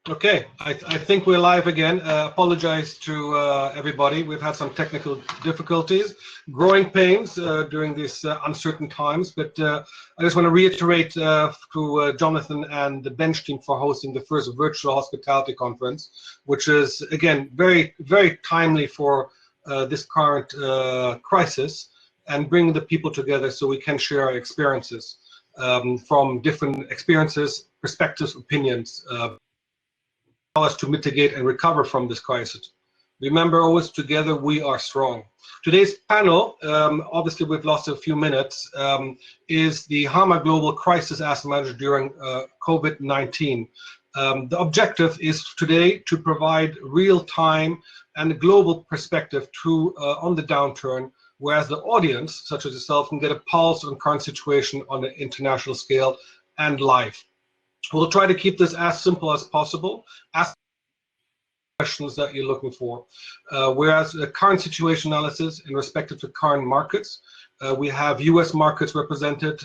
Okay, I think we're live again. Apologize to everybody. We've had some technical difficulties, growing pains during these uncertain times, but I just want to reiterate to Jonathan and the bench team for hosting the first virtual hospitality conference, which is, again, very, very timely for this current crisis, and bring the people together so we can share our experiences from different experiences, perspectives, opinions, us to mitigate and recover from this crisis. Remember, always together we are strong. Today's panel, obviously we've lost a few minutes, is the HAMA Global Crisis Asset Manager during COVID-19. The objective is today to provide real-time and global perspective on the downturn, whereas the audience, such as yourself, can get a pulse on current situation on an international scale and live. We'll try to keep this as simple as possible. Ask questions that you're looking for. Whereas the current situation analysis in respect to current markets, we have US markets represented,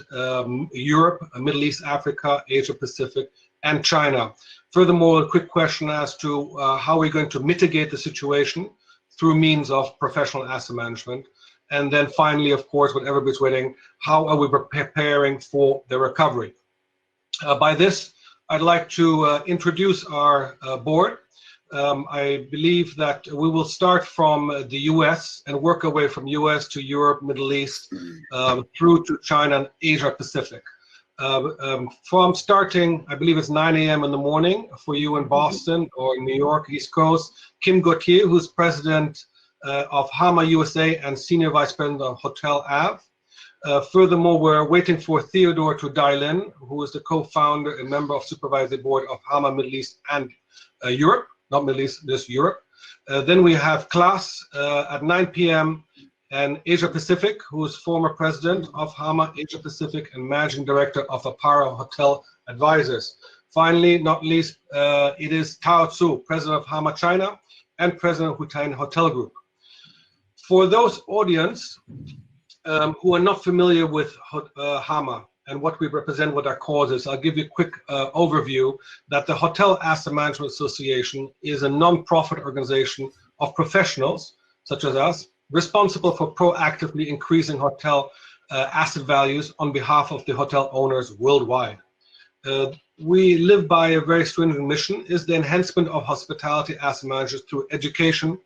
Europe, Middle East, Africa, Asia Pacific, and China. Furthermore, a quick question as to how we're going to mitigate the situation through means of professional asset management. And then finally, of course, what everybody's waiting, how are we preparing for the recovery? By this, I'd like to introduce our board. I believe that we will start from the US and work our way from US to Europe, Middle East, through to China and Asia Pacific. From starting, I believe it's 9 a.m. in the morning for you in Boston or New York, East Coast, Kim Gauthier, who's president of HAMA USA and senior vice president of Hotelave. Furthermore, we're waiting for Theodor to dial in, who is the co-founder and member of Supervisory Board of HAMA Middle East and Europe, not Middle East, just Europe. Then we have Claas at 9 p.m. and Asia Pacific, who is former president of HAMA Asia Pacific and managing director of Apara Hotel Advisors. Finally, not least, it is Zhou, president of HAMA China and president of Huatian Hotel Group. For those audience who are not familiar with HAMA and what we represent, what our cause is, I'll give you a quick overview that the Hotel Asset Management Association is a non-profit organization of professionals, such as us, responsible for proactively increasing hotel asset values on behalf of the hotel owners worldwide. We live by a very stringent mission, is the enhancement of hospitality asset managers through education,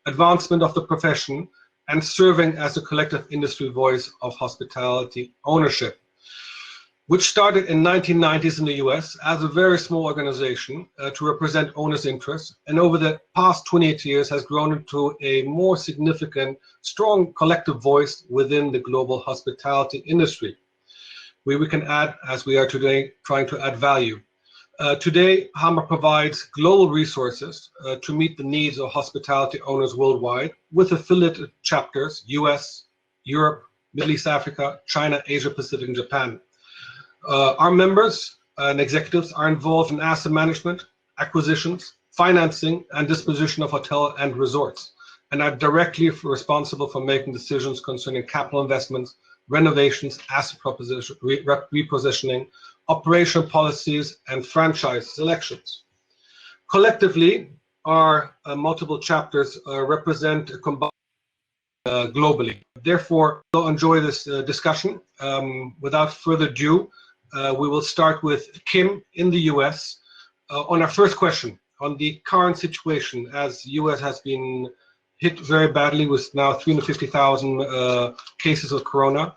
advancement of the profession, and serving as a collective industry voice of hospitality ownership, which started in 1990s in the US as a very small organization to represent owners' interests, and over the past 28 years has grown into a more significant, strong collective voice within the global hospitality industry, where we can add, as we are today, trying to add value. Today, HAMA provides global resources to meet the needs of hospitality owners worldwide with affiliated chapters, US, Europe, Middle East, Africa, China, Asia Pacific, and Japan. Our members and executives are involved in asset management, acquisitions, financing, and disposition of hotel and resorts, and are directly responsible for making decisions concerning capital investments, renovations, asset repositioning, operational policies, and franchise selections. Collectively, our multiple chapters represent a combined globally. Therefore, we'll enjoy this discussion. Without further ado, we will start with Kim in the US on our first question on the current situation, as US has been hit very badly with now 350,000 cases of corona.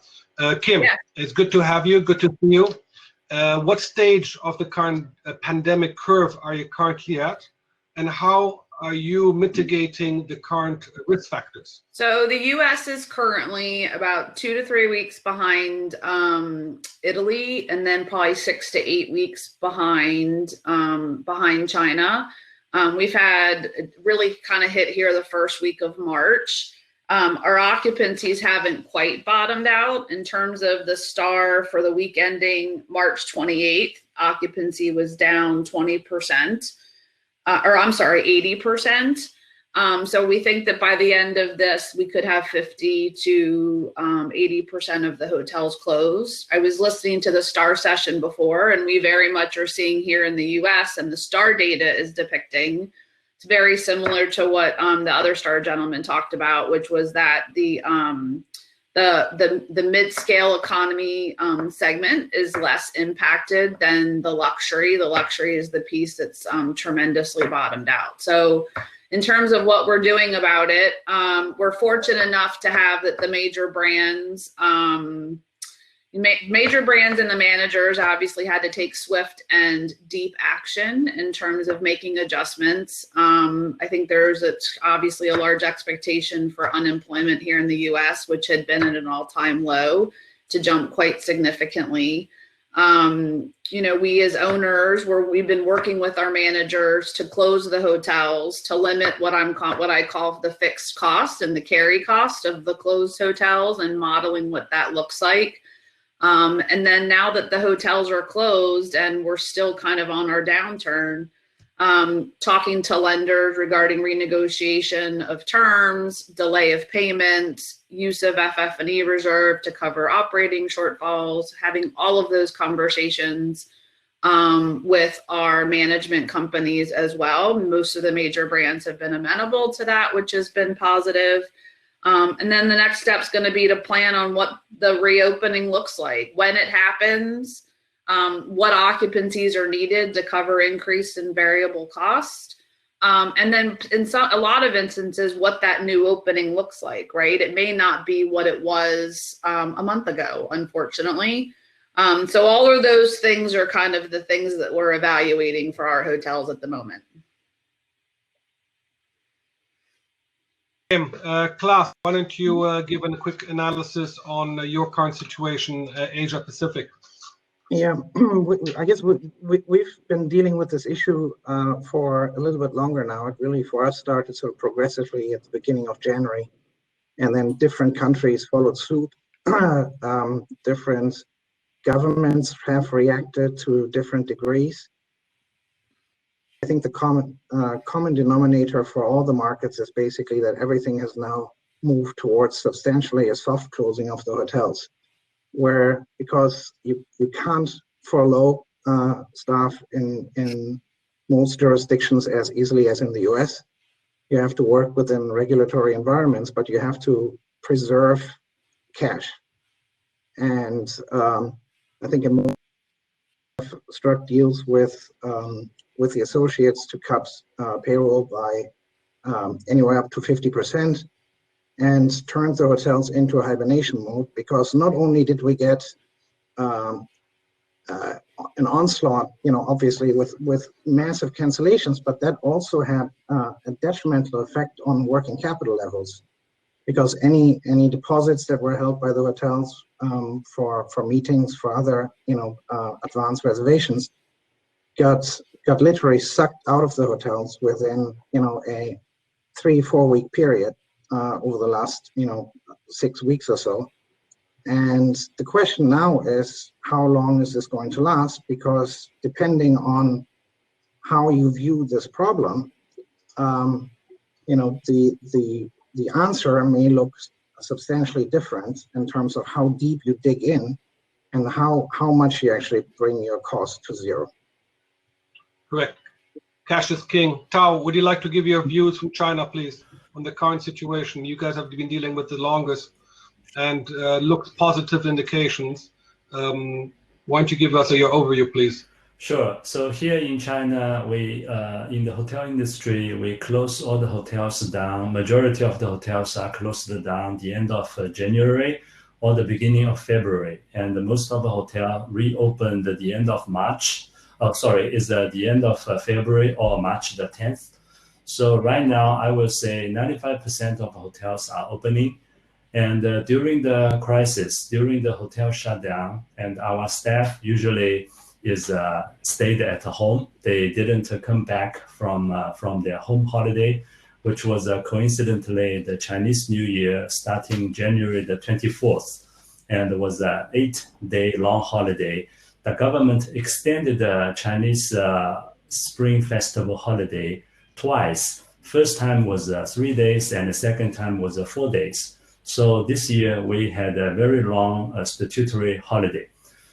Kim, yeah. It's good to have you, good to see you. What stage of the current pandemic curve are you currently at, and how are you mitigating the current risk factors? So the U.S. is currently about 2 to 3 weeks behind Italy, and then probably 6 to 8 weeks behind China. We've had really kind of hit here the first week of March. Our occupancies haven't quite bottomed out. In terms of the STAR for the week ending March 28th, occupancy was down 20%, or I'm sorry, 80%. So we think that by the end of this, we could have 50 to 80% of the hotels closed. I was listening to the STAR session before, and we very much are seeing here in the US, and the STAR data is depicting. It's very similar to what the other STAR gentleman talked about, which was that the mid-scale economy segment is less impacted than the luxury. The luxury is the piece that's tremendously bottomed out. So in terms of what we're doing about it, we're fortunate enough to have that the major brands and the managers obviously had to take swift and deep action in terms of making adjustments. I think there's obviously a large expectation for unemployment here in the US, which had been at an all-time low, to jump quite significantly. We as owners, we've been working with our managers to close the hotels, to limit what I call the fixed cost and the carry cost of the closed hotels, and modeling what that looks like. And then now that the hotels are closed and we're still kind of on our downturn, talking to lenders regarding renegotiation of terms, delay of payments, use of FF&E reserve to cover operating shortfalls, having all of those conversations with our management companies as well. Most of the major brands have been amenable to that, which has been positive. And then the next step is going to be to plan on what the reopening looks like, when it happens, what occupancies are needed to cover increase in variable cost. And then in a lot of instances, what that new opening looks like, right? It may not be what it was a month ago, unfortunately. So all of those things are kind of the things that we're evaluating for our hotels at the moment. Claas, why don't you give a quick analysis on your current situation, Asia Pacific? Yeah, I guess we've been dealing with this issue for a little bit longer now. It really, for us, started sort of progressively at the beginning of January, and then different countries followed suit. Different governments have reacted to different degrees. I think the common denominator for all the markets is basically that everything has now moved towards substantially a soft closing of the hotels, where, because you can't furlough staff in most jurisdictions as easily as in the US. You have to work within regulatory environments, but you have to preserve cash. And I think in most have struck deals with the associates to cut payroll by anywhere up to 50%, and turned the hotels into a hibernation mode, because not only did we get an onslaught, obviously with massive cancellations, but that also had a detrimental effect on working capital levels, because any deposits that were held by the hotels for meetings, for other advanced reservations, got literally sucked out of the hotels within a 3-4 week period over the last 6 weeks or so. And the question now is, how long is this going to last? Because depending on how you view this problem, the answer may look substantially different in terms of how deep you dig in and how much you actually bring your cost to zero. Correct. Cash is king. Tao, would you like to give your views from China, please, on the current situation? You guys have been dealing with the longest and looked positive indications. Why don't you give us your overview, please? Sure. So here in China, we in the hotel industry, we close all the hotels down. Majority of the hotels are closed down the end of January or the beginning of February, and most of the hotel reopened at the end of March. Is the end of February or March the 10th. So right now, I will say 95% of hotels are opening. And during the crisis, during the hotel shutdown, and our staff usually is stayed at home. They didn't come back from their home holiday, which was coincidentally the Chinese New Year starting January the 24th, and it was an 8-day long holiday. The government extended the Chinese Spring Festival holiday twice First time was 3 days, and the second time was 4 days. So this year we had a very long statutory holiday.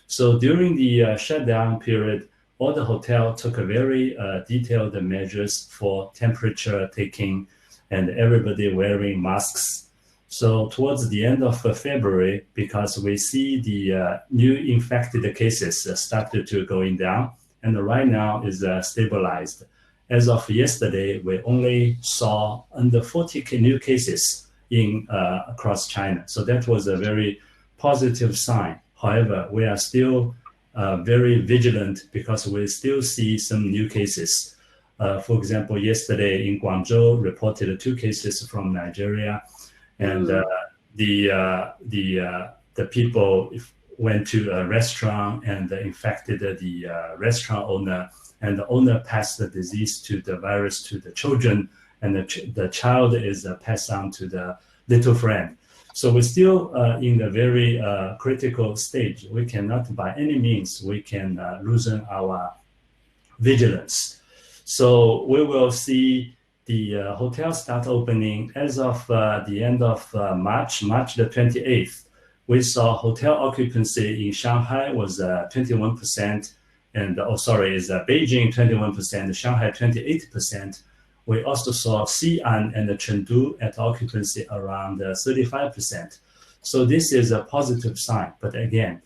So during the shutdown period, all the hotel took a very detailed measures for temperature taking and everybody wearing masks. So towards the end of February, because we see the new infected cases started to going down, and right now is stabilized. As of yesterday, we only saw under 40 new cases in across China. So that was a very positive sign. However, we are still very vigilant because we still see some new cases. For example, yesterday in Guangzhou reported 2 cases from Nigeria, and the people went to a restaurant and infected the restaurant owner, and the owner passed the disease to the virus to the children, and the child is passed on to the little friend. So we're still in a very critical stage. We cannot by any means, we can loosen our vigilance. So we will see the hotel start opening as of the end of March the 28th. We saw hotel occupancy in Shanghai was 21%, and is Beijing 21%, Shanghai 28%. We also saw Xi'an and Chengdu at occupancy around 35%. So this is a positive sign. But again,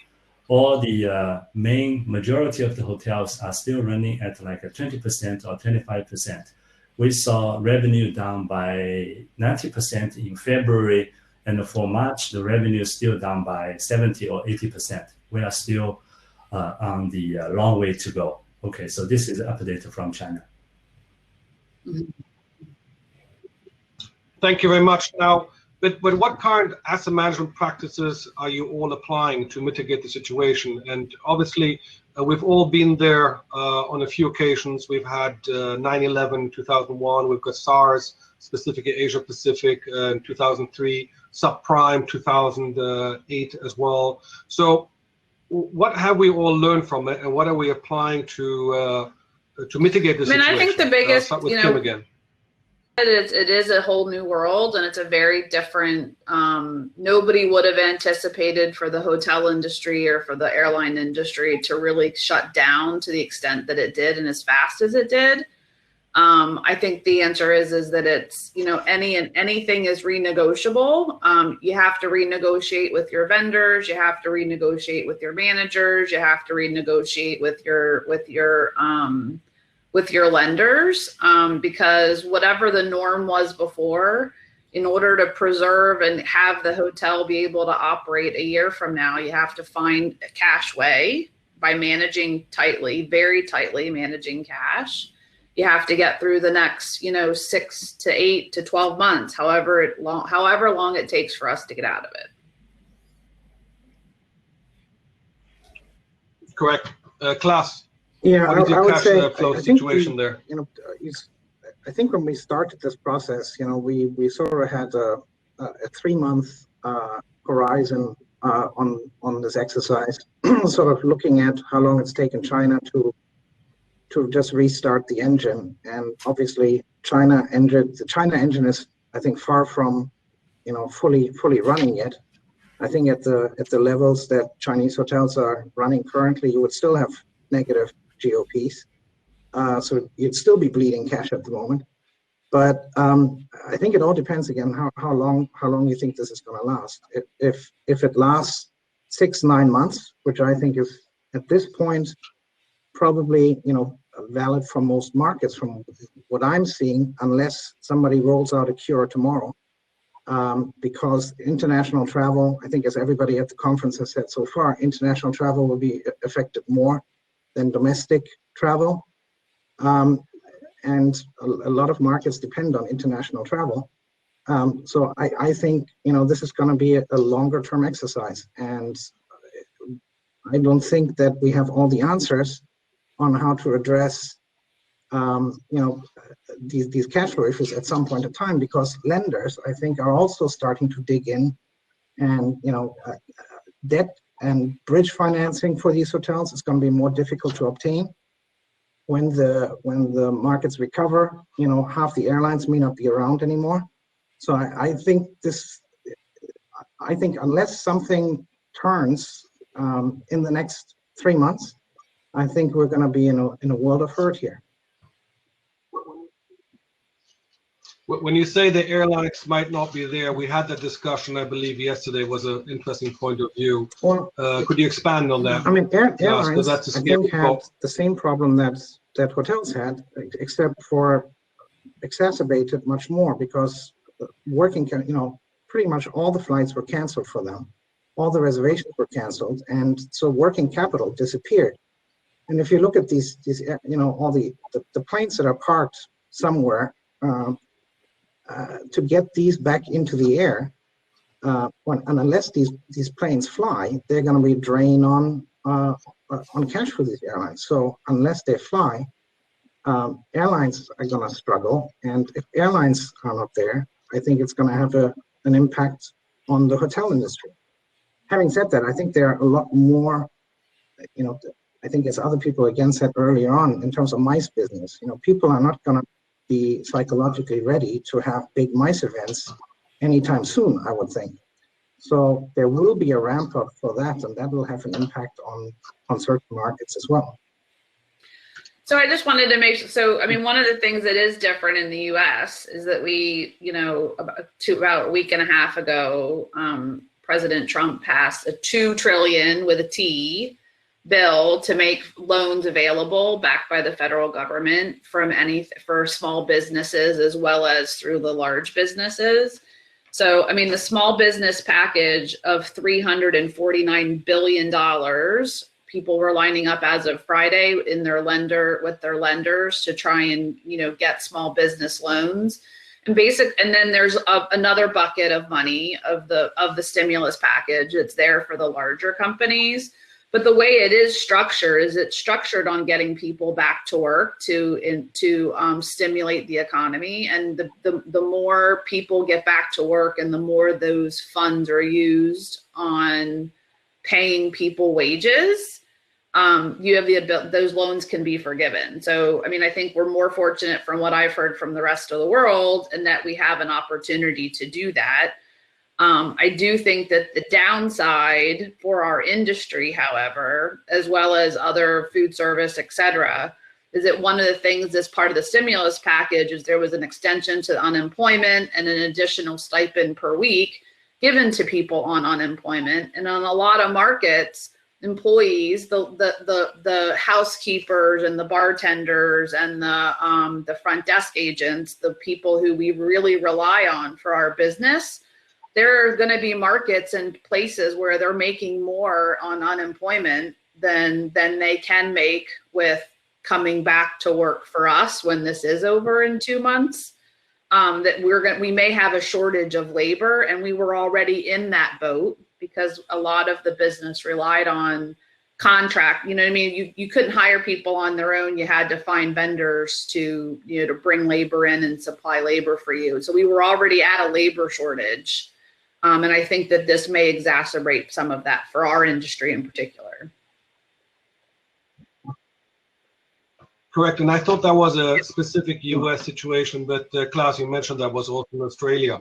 all the majority of the hotels are still running at like a 20% or 25%. We saw revenue down by 90% in February, and for March, the revenue is still down by 70 or 80%. We are still on the long way to go. Okay, so this is an update from China. Thank you very much. Now, but what kind of asset management practices are you all applying to mitigate the situation? And obviously, we've all been there on a few occasions. We've had 9/11, 2001. We've got SARS, specifically Asia Pacific, in 2003, subprime 2008 as well. So, what have we all learned from it, and what are we applying to mitigate the situation? I think the biggest, start with Kim again. It is a whole new world, and it's a very different, nobody would have anticipated for the hotel industry or for the airline industry to really shut down to the extent that it did and as fast as it did. I think the answer is that it's, anything is renegotiable. You have to renegotiate with your vendors, you have to renegotiate with your managers, you have to renegotiate with your lenders, because whatever the norm was before, in order to preserve and have the hotel be able to operate a year from now, you have to find a cash way by managing tightly, very tightly managing cash. You have to get through the next, 6 to 8 to 12 months, however long it takes for us to get out of it. Correct. Claas. Yeah, I would say I think when we started this process, we sort of had a 3-month horizon on this exercise, sort of looking at how long it's taken China to just restart the engine. And obviously, the China engine is, I think, far from fully running yet. I think at the levels that Chinese hotels are running currently, you would still have negative GOPs, so you'd still be bleeding cash at the moment. But I think it all depends again how long you think this is going to last. If it lasts 6-9 months, which I think is at this point probably valid for most markets from what I'm seeing, unless somebody rolls out a cure tomorrow, because international travel, I think as everybody at the conference has said so far, international travel will be affected more than domestic travel, and a lot of markets depend on international travel. So I think this is going to be a longer term exercise, and I don't think that we have all the answers on how to address these cash flow issues at some point in time, because lenders, I think, are also starting to dig in, and debt and bridge financing for these hotels is going to be more difficult to obtain. when the markets recover, half the airlines may not be around anymore. So I think unless something turns in the next 3 months, I think we're going to be in a world of hurt here. When you say the airlines might not be there, we had that discussion, I believe, yesterday. Was an interesting point of view. Well, could you expand on that? I mean, airlines, that's I think, had the same problem that hotels had, except for exacerbated much more, because pretty much all the flights were canceled for them. All the reservations were canceled, and so working capital disappeared. And if you look at these all the planes that are parked somewhere, to get these back into the air, and unless these planes fly, they're going to be drained on cash for these airlines. So unless they fly, airlines are going to struggle. And if airlines are not there, I think it's going to have an impact on the hotel industry. Having said that, I think there are a lot more, I think as other people again said earlier on, in terms of MICE business, people are not going to be psychologically ready to have big MICE events anytime soon, I would think. So there will be a ramp up for that, and that will have an impact on certain markets as well. So I just wanted to one of the things that is different in the US is that we, about a week and a half ago, President Trump passed a $2 trillion with a T bill to make loans available backed by the federal government for small businesses as well as through the large businesses. So, I mean, the small business package of $349 billion, people were lining up as of Friday with their lenders to try and, get small business loans. And then there's another bucket of money of the stimulus package. It's there for the larger companies. But the way it is structured is it's structured on getting people back to work to stimulate the economy. And the more people get back to work and the more those funds are used on paying people wages, you have those loans can be forgiven. So, I mean, I think we're more fortunate from what I've heard from the rest of the world in that we have an opportunity to do that. I do think that the downside for our industry, however, as well as other food service, et cetera, is that one of the things as part of the stimulus package is there was an extension to unemployment and an additional stipend per week given to people on unemployment. And on a lot of markets, employees, the housekeepers and the bartenders and the front desk agents, the people who we really rely on for our business, there are going to be markets and places where they're making more on unemployment than they can make with coming back to work for us when this is over in 2 months. That we may have a shortage of labor, and we were already in that boat because a lot of the business relied on contract. You know what I mean? You couldn't hire people on their own. You had to find vendors to bring labor in and supply labor for you. So we were already at a labor shortage. And I think that this may exacerbate some of that for our industry in particular. Correct, and I thought that was a specific U.S. situation, but Claas, you mentioned that was also in Australia.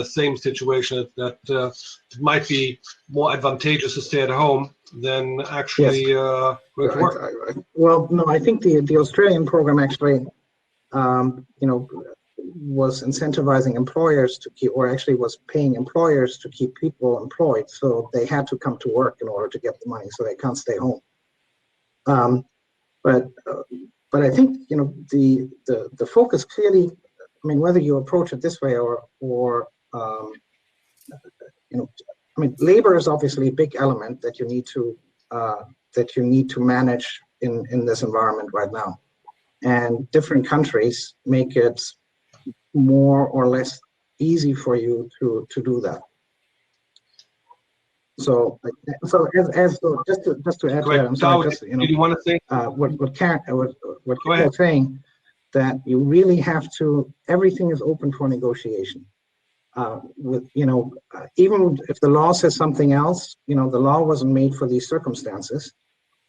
Same situation, that it might be more advantageous to stay at home than actually go to work. Well, no, I think the Australian program actually, was incentivizing employers to keep, or actually was paying employers to keep people employed. So they had to come to work in order to get the money, so they can't stay home. But I think the focus clearly, I mean, whether you approach it this way or I mean, labor is obviously a big element that you need to manage in this environment right now, and different countries make it more or less easy for you to do that. So just to add to that, I'm sorry, do you want to say what Karen was saying, that you really have to, everything is open for negotiation. Even if the law says something else, the law wasn't made for these circumstances.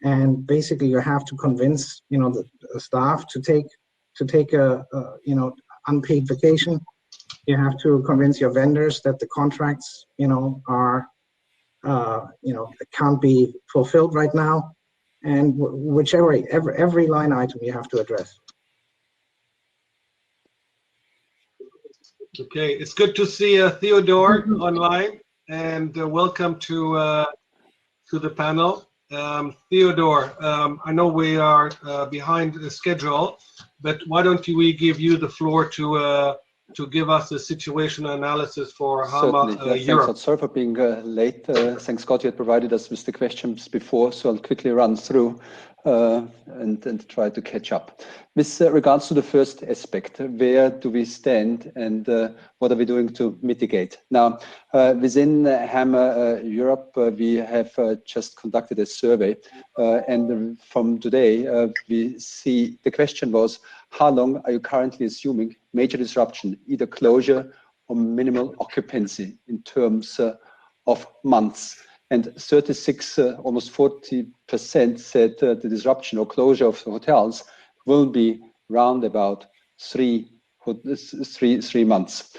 and basically you have to convince, you know, the staff to take a you know, unpaid vacation. You have to convince your vendors that the contracts, you know, are you know, can't be fulfilled right now, and whichever every line item you have to address. Okay, it's good to see Theodor online, and welcome to the panel. Theodor, I know we are behind the schedule, but why don't we give you the floor to give us a situational analysis for HAMA Europe. Thanks, sorry for being late. Thanks, Gauthier had provided us with the questions before, so I'll quickly run through and try to catch up. With regards to the first aspect, where do we stand and what are we doing to mitigate? Now, within HAMA Europe, we have just conducted a survey, and from today, we see the question was, how long are you currently assuming major disruption, either closure or minimal occupancy in terms of months? And 36, almost 40% said the disruption or closure of the hotels will be round about 3 months.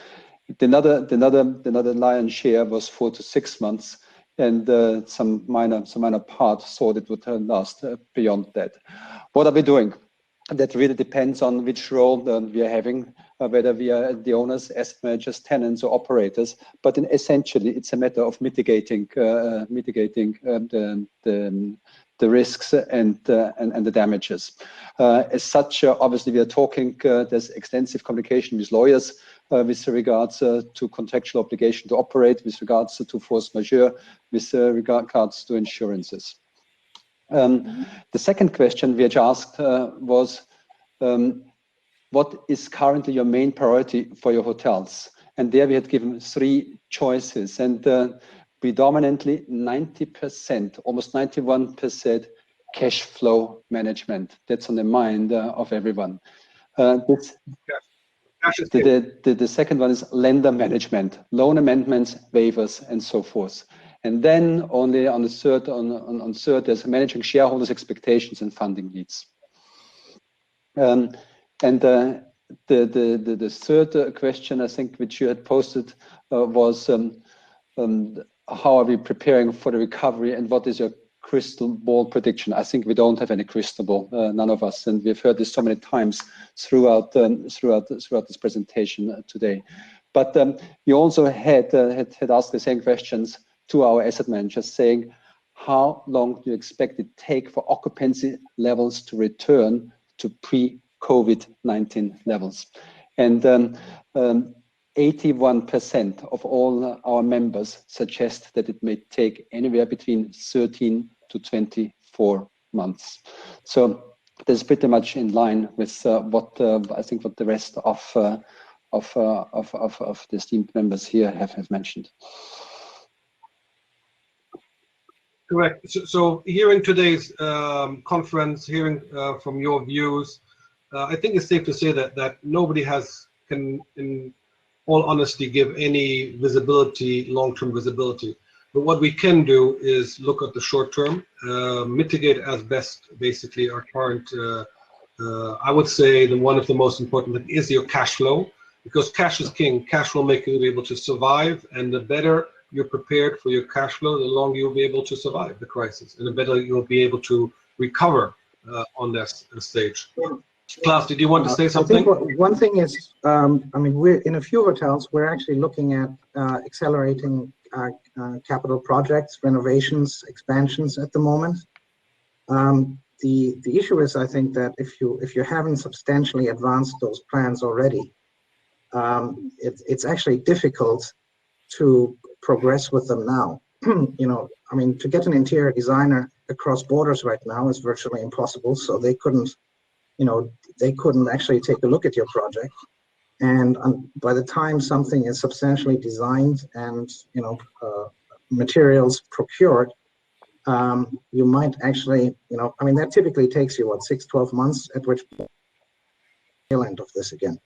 Another lion's share was 4 to 6 months, and some minor part thought it would last beyond that. What are we doing? That really depends on which role we are having, whether we are the owners, asset managers, tenants, or operators. But essentially, it's a matter of mitigating the risks and the damages. As such, obviously, we are talking. There's extensive communication with lawyers with regards to contractual obligation to operate, with regards to force majeure, with regards to insurances. The second question we had asked was, what is currently your main priority for your hotels? And there we had given 3 choices, and predominantly 90%, almost 91% cash flow management. That's on the mind of everyone. The second one is lender management, loan amendments, waivers, and so forth. And then only on the third, there's managing shareholders' expectations and funding needs. And the third question, I think, which you had posted was, how are we preparing for the recovery, and what is your crystal ball prediction? I think we don't have any crystal ball, none of us, and we've heard this so many times throughout this presentation today. But we also had asked the same questions to our asset managers, saying, how long do you expect it take for occupancy levels to return to pre-COVID-19 levels? And 81% of all our members suggest that it may take anywhere between 13 to 24 months. So this is pretty much in line with what the rest of the esteemed members here have mentioned. Correct. So hearing today's conference, hearing from your views, I think it's safe to say that nobody can, in all honesty, give any visibility, long-term visibility. But what we can do is look at the short term, mitigate as best, basically, our current, I would say one of the most important things is your cash flow, because cash is king. Cash will make you be able to survive, and the better you're prepared for your cash flow, the longer you'll be able to survive the crisis, and the better you'll be able to recover on that stage. Claas, did you want to say something? I think one thing is, I mean, we're in a few hotels, we're actually looking at accelerating capital projects, renovations, expansions at the moment. The issue is, I think, that if you haven't substantially advanced those plans already, it's actually difficult to progress with them now. You know, I mean, to get an interior designer across borders right now is virtually impossible. So they couldn't actually take a look at your project. And by the time something is substantially designed and, you know, materials procured, you might actually, you know, I mean, that typically takes you, what, 6-12 months, at which point tail end of this again.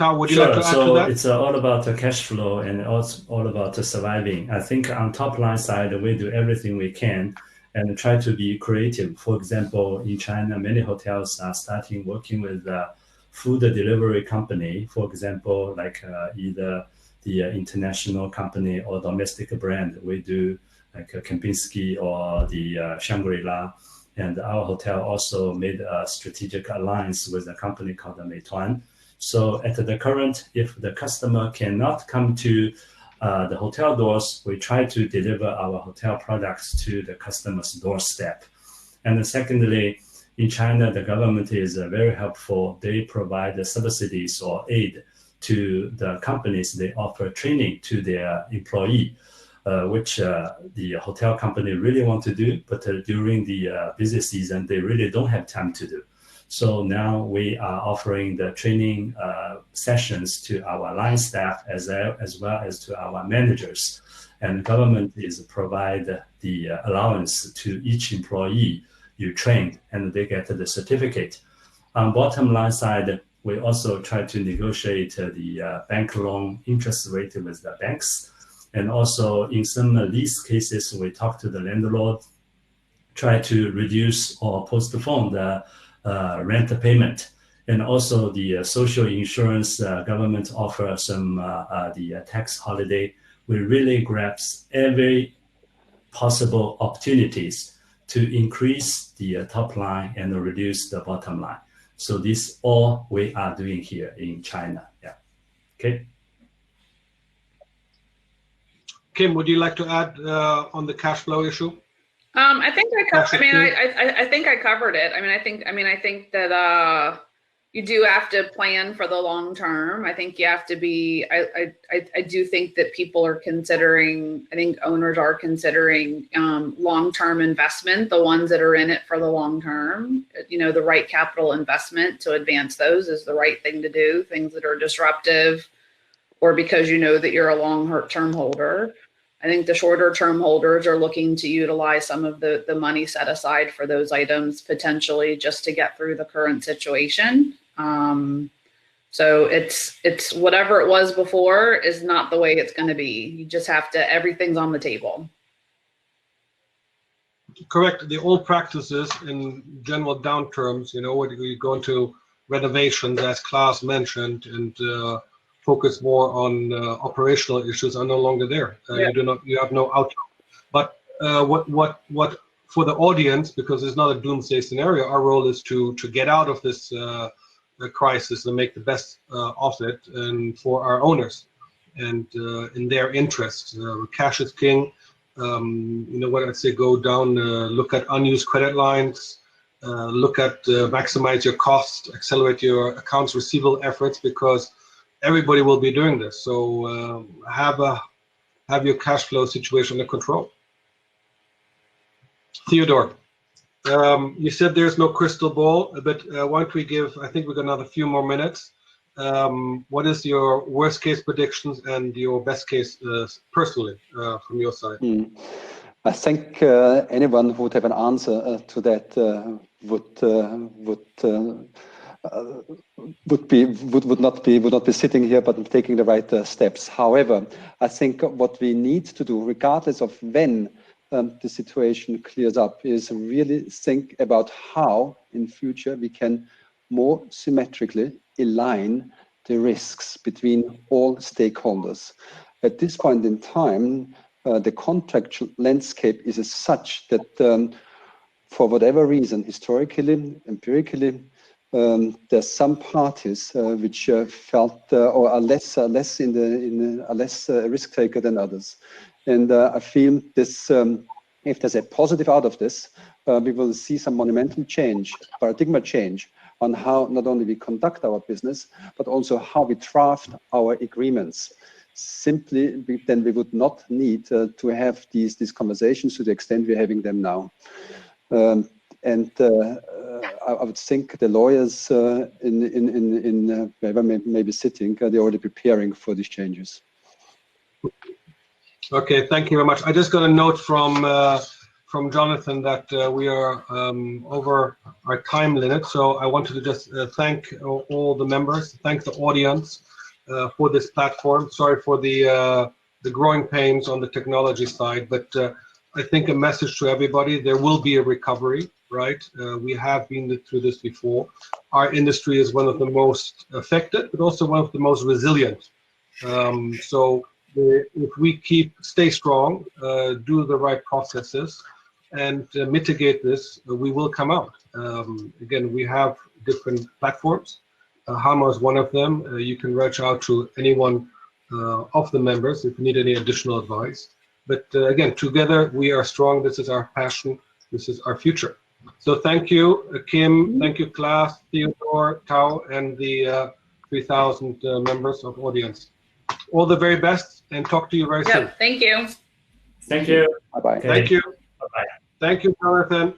Tao, would you Sure. like to add to So that? it's all about the cash flow and also all about the surviving. I think on top line side, we do everything we can and try to be creative. For example, in China, many hotels are starting working with a food delivery company. For example, like either the international company or domestic brand. We do like Kempinski or the Shangri-La. And our hotel also made a strategic alliance with a company called the Meituan. So at the current, if the customer cannot come to the hotel doors, we try to deliver our hotel products to the customer's doorstep. And then secondly, in China, the government is very helpful. They provide the subsidies or aid to the companies. They offer training to their employee, which the hotel company really want to do, but during the busy season, they really don't have time to do. So now we are offering the training sessions to our line staff as well as to our managers. And the government is provide the allowance to each employee you trained, and they get the certificate. On bottom line side, we also try to negotiate the bank loan interest rate with the banks. And also in some lease cases, we talk to the landlord, try to reduce or postpone the rent payment. And also the social insurance, government offer some the tax holiday. We really grasp every possible opportunities to increase the top line and reduce the bottom line. So this all we are doing here in China. Yeah. Okay. Kim, would you like to add on the cash flow issue? I think I think I covered it. I think that you do have to plan for the long term. I think you have to be. I do think that people are considering. I think owners are considering long term investment. The ones that are in it for the long term. You know, the right capital investment to advance those is the right thing to do. Things that are disruptive, or because you know that you're a long term holder. I think the shorter term holders are looking to utilize some of the money set aside for those items potentially just to get through the current situation. So it's whatever it was before is not the way it's going to be. You just have to, everything's on the table. Correct. The old practices in general downturns, you know, when you go into renovations, as Claas mentioned, and focus more on operational issues are no longer there. Yeah. You have no outcome. But what for the audience, because it's not a doomsday scenario, our role is to get out of this crisis and make the best of it, and for our owners and in their interest. Cash is king. You know what I'd say? Go down, look at unused credit lines, look at maximize your cost, accelerate your accounts receivable efforts, because everybody will be doing this. So have your cash flow situation under control. Theodor, you said there's no crystal ball, but why don't we give, I think we've got another few more minutes. What is your worst case predictions and your best case personally from your side? I think anyone who would have an answer to that would not be sitting here, but taking the right steps. However, I think what we need to do, regardless of when the situation clears up, is really think about how in future we can more symmetrically align the risks between all stakeholders. At this point in time, the contractual landscape is as such that for whatever reason, historically, empirically, there's some parties which felt or are less risk taker than others, and I feel this. If there's a positive out of this, we will see some monumental change, paradigm change on how not only we conduct our business, but also how we draft our agreements. Simply, then we would not need to have these conversations to the extent we're having them now. I would think the lawyers in wherever may be sitting, they're already preparing for these changes. Okay, thank you very much. I just got a note from from Jonathan that we are over our time limit. So I wanted to just thank all the members, thank the audience for this platform. Sorry for the growing pains on the technology side, but I think a message to everybody: there will be a recovery. Right? We have been through this before. Our industry is one of the most affected, but also one of the most resilient. So if we stay strong, do the right processes, and mitigate this, we will come out. Again, we have different platforms. HAMA is one of them. You can reach out to anyone of the members if you need any additional advice. But again, together we are strong. This is our passion. This is our future. So thank you, Kim. Thank you, Claas, Theodor, Tao, and the 3,000 members of audience. All the very best, and talk to you very soon. Thank you. Thank you. Bye-bye. Thank you. Bye-bye. Thank you, Jonathan.